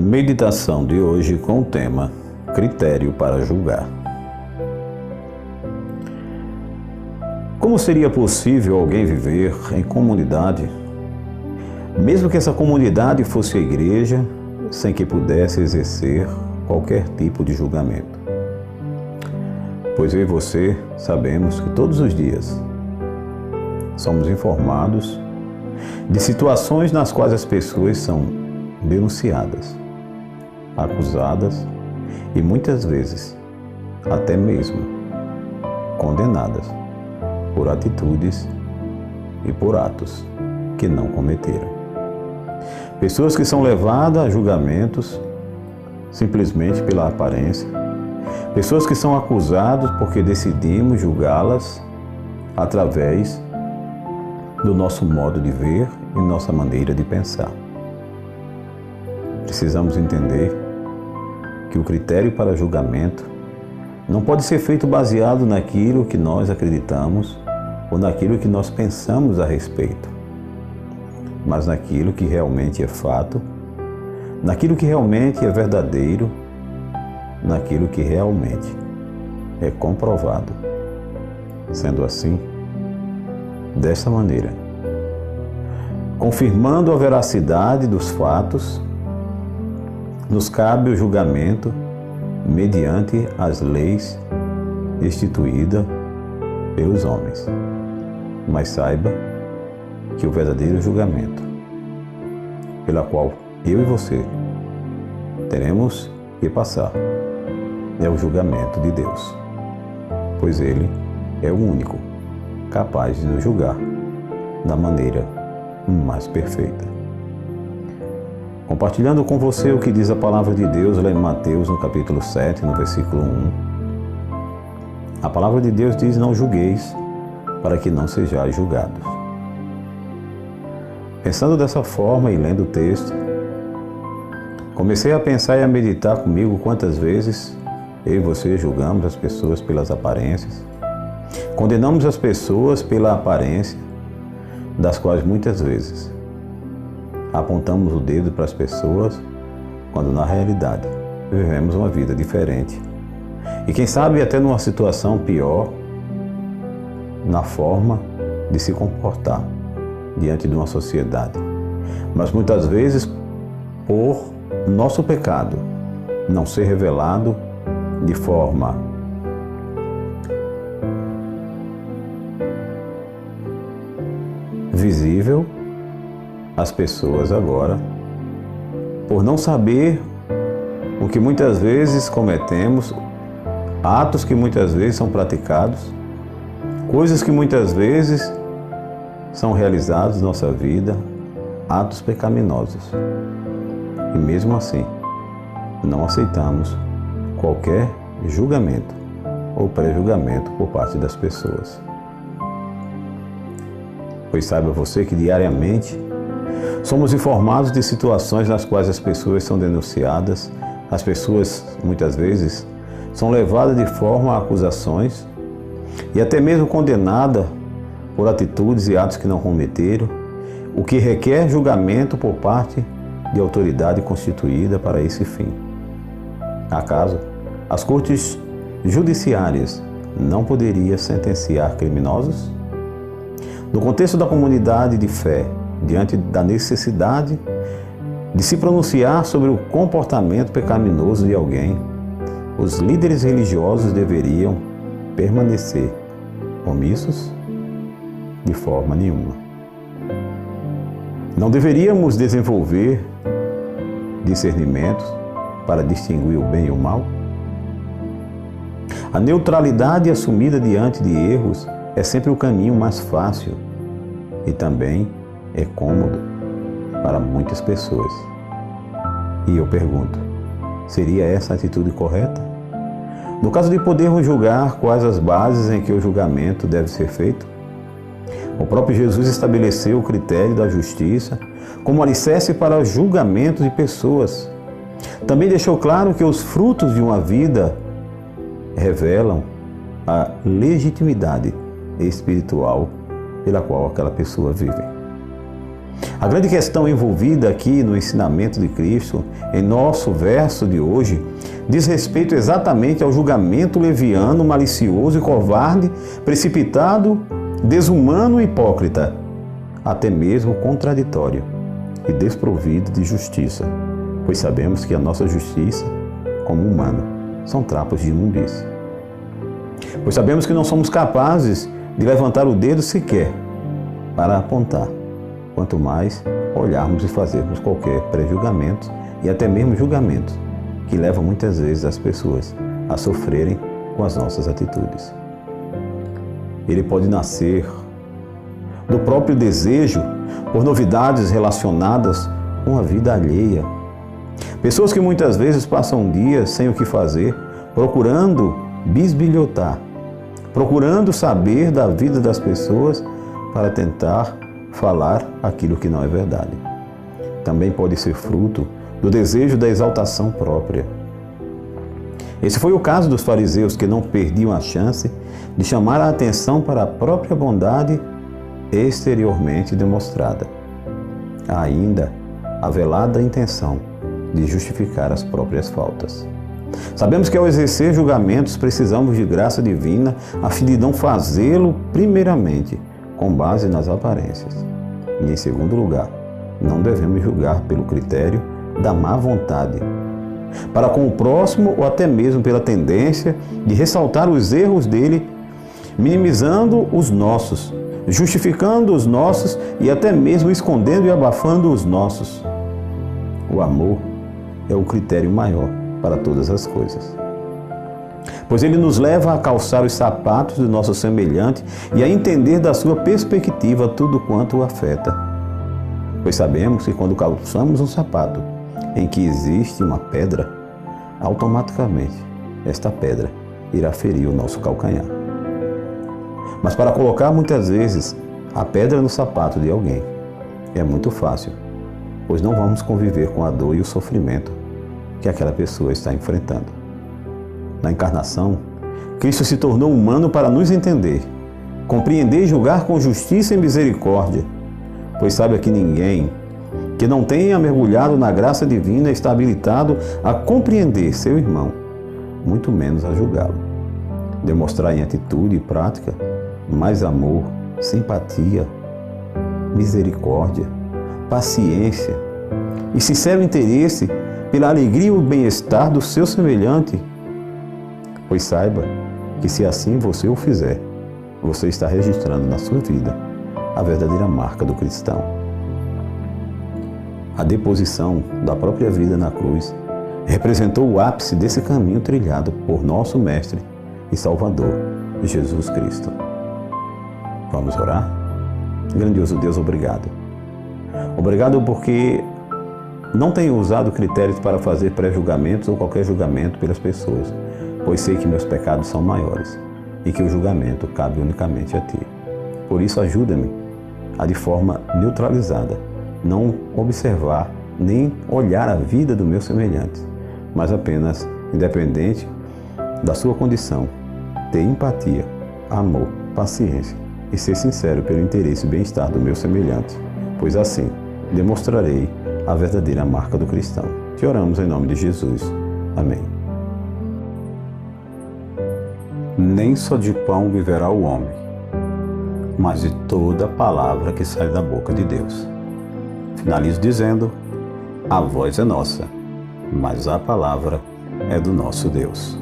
Meditação de hoje com o tema Critério para julgar. Como seria possível alguém viver em comunidade, mesmo que essa comunidade fosse a igreja, sem que pudesse exercer qualquer tipo de julgamento? Pois eu e você sabemos que todos os dias somos informados de situações nas quais as pessoas são denunciadas, acusadas e muitas vezes até mesmo condenadas por atitudes e por atos que não cometeram. Pessoas que são levadas a julgamentos simplesmente pela aparência, pessoas que são acusadas porque decidimos julgá-las através do nosso modo de ver e nossa maneira de pensar. Precisamos entender que o critério para julgamento não pode ser feito baseado naquilo que nós acreditamos ou naquilo que nós pensamos a respeito, mas naquilo que realmente é fato, naquilo que realmente é verdadeiro, naquilo que realmente é comprovado. Sendo assim, desta maneira, confirmando a veracidade dos fatos, nos cabe o julgamento mediante as leis instituídas pelos homens. Mas saiba que o verdadeiro julgamento, pela qual eu e você teremos que passar, é o julgamento de Deus, pois Ele é o único capaz de nos julgar da maneira mais perfeita. Compartilhando com você o que diz a palavra de Deus lá em Mateus, no capítulo 7, no versículo 1. A palavra de Deus diz: não julgueis, para que não sejais julgados. Pensando dessa forma e lendo o texto, comecei a pensar e a meditar comigo quantas vezes eu e você julgamos as pessoas pelas aparências, condenamos as pessoas pela aparência, das quais muitas vezes apontamos o dedo para as pessoas, quando na realidade vivemos uma vida diferente. E quem sabe até numa situação pior, na forma de se comportar diante de uma sociedade. Mas muitas vezes, por nosso pecado não ser revelado de forma visível, as pessoas agora, por não saber o que muitas vezes cometemos, atos que muitas vezes são praticados, coisas que muitas vezes são realizadas na nossa vida, atos pecaminosos. E mesmo assim, não aceitamos qualquer julgamento ou pré-julgamento por parte das pessoas. Pois saiba você que diariamente somos informados de situações nas quais as pessoas são denunciadas, as pessoas muitas vezes são levadas de forma a acusações e até mesmo condenadas por atitudes e atos que não cometeram, o que requer julgamento por parte de autoridade constituída para esse fim. Acaso as cortes judiciárias não poderiam sentenciar criminosos? No contexto da comunidade de fé, diante da necessidade de se pronunciar sobre o comportamento pecaminoso de alguém, os líderes religiosos deveriam permanecer omissos? De forma nenhuma. Não deveríamos desenvolver discernimentos para distinguir o bem e o mal? A neutralidade assumida diante de erros é sempre o caminho mais fácil e também é cômodo para muitas pessoas. E eu pergunto, seria essa a atitude correta? No caso de podermos julgar, quais as bases em que o julgamento deve ser feito? O próprio Jesus estabeleceu o critério da justiça como alicerce para o julgamento de pessoas. Também deixou claro que os frutos de uma vida revelam a legitimidade espiritual pela qual aquela pessoa vive. A grande questão envolvida aqui no ensinamento de Cristo, em nosso verso de hoje, diz respeito exatamente ao julgamento leviano, malicioso e covarde, precipitado, desumano e hipócrita, até mesmo contraditório e desprovido de justiça, pois sabemos que a nossa justiça, como humano, são trapos de imundícia. Pois sabemos que não somos capazes de levantar o dedo sequer para apontar, quanto mais olharmos e fazermos qualquer pré-julgamento e até mesmo julgamento que leva muitas vezes as pessoas a sofrerem com as nossas atitudes. Ele pode nascer do próprio desejo por novidades relacionadas com a vida alheia. Pessoas que muitas vezes passam dias sem o que fazer, procurando bisbilhotar, procurando saber da vida das pessoas para tentar falar aquilo que não é verdade. Também pode ser fruto do desejo da exaltação própria. Esse foi o caso dos fariseus, que não perdiam a chance de chamar a atenção para a própria bondade exteriormente demonstrada. Há ainda a velada intenção de justificar as próprias faltas. Sabemos que ao exercer julgamentos precisamos de graça divina a fim de não fazê-lo primeiramente com base nas aparências. E em segundo lugar, não devemos julgar pelo critério da má vontade, para com o próximo ou até mesmo pela tendência de ressaltar os erros dele, minimizando os nossos, justificando os nossos e até mesmo escondendo e abafando os nossos. O amor é o critério maior para todas as coisas, pois ele nos leva a calçar os sapatos do nosso semelhante e a entender da sua perspectiva tudo quanto o afeta. Pois sabemos que quando calçamos um sapato em que existe uma pedra, automaticamente esta pedra irá ferir o nosso calcanhar. Mas para colocar muitas vezes a pedra no sapato de alguém é muito fácil, pois não vamos conviver com a dor e o sofrimento que aquela pessoa está enfrentando. Na encarnação, Cristo se tornou humano para nos entender, compreender e julgar com justiça e misericórdia, pois sabe que ninguém que não tenha mergulhado na graça divina está habilitado a compreender seu irmão, muito menos a julgá-lo. Demonstrar em atitude e prática mais amor, simpatia, misericórdia, paciência e sincero interesse pela alegria e o bem-estar do seu semelhante. Pois saiba que se assim você o fizer, você está registrando na sua vida a verdadeira marca do cristão. A deposição da própria vida na cruz representou o ápice desse caminho trilhado por nosso Mestre e Salvador, Jesus Cristo. Vamos orar? Grandioso Deus, obrigado. Obrigado porque não tenho usado critérios para fazer pré-julgamentos ou qualquer julgamento pelas pessoas, pois sei que meus pecados são maiores e que o julgamento cabe unicamente a Ti. Por isso, ajuda-me a, de forma neutralizada, não observar nem olhar a vida do meu semelhante, mas apenas, independente da sua condição, ter empatia, amor, paciência e ser sincero pelo interesse e bem-estar do meu semelhante, pois assim demonstrarei a verdadeira marca do cristão. Te oramos em nome de Jesus. Amém. Nem só de pão viverá o homem, mas de toda palavra que sai da boca de Deus. Finalizo dizendo: a voz é nossa, mas a palavra é do nosso Deus.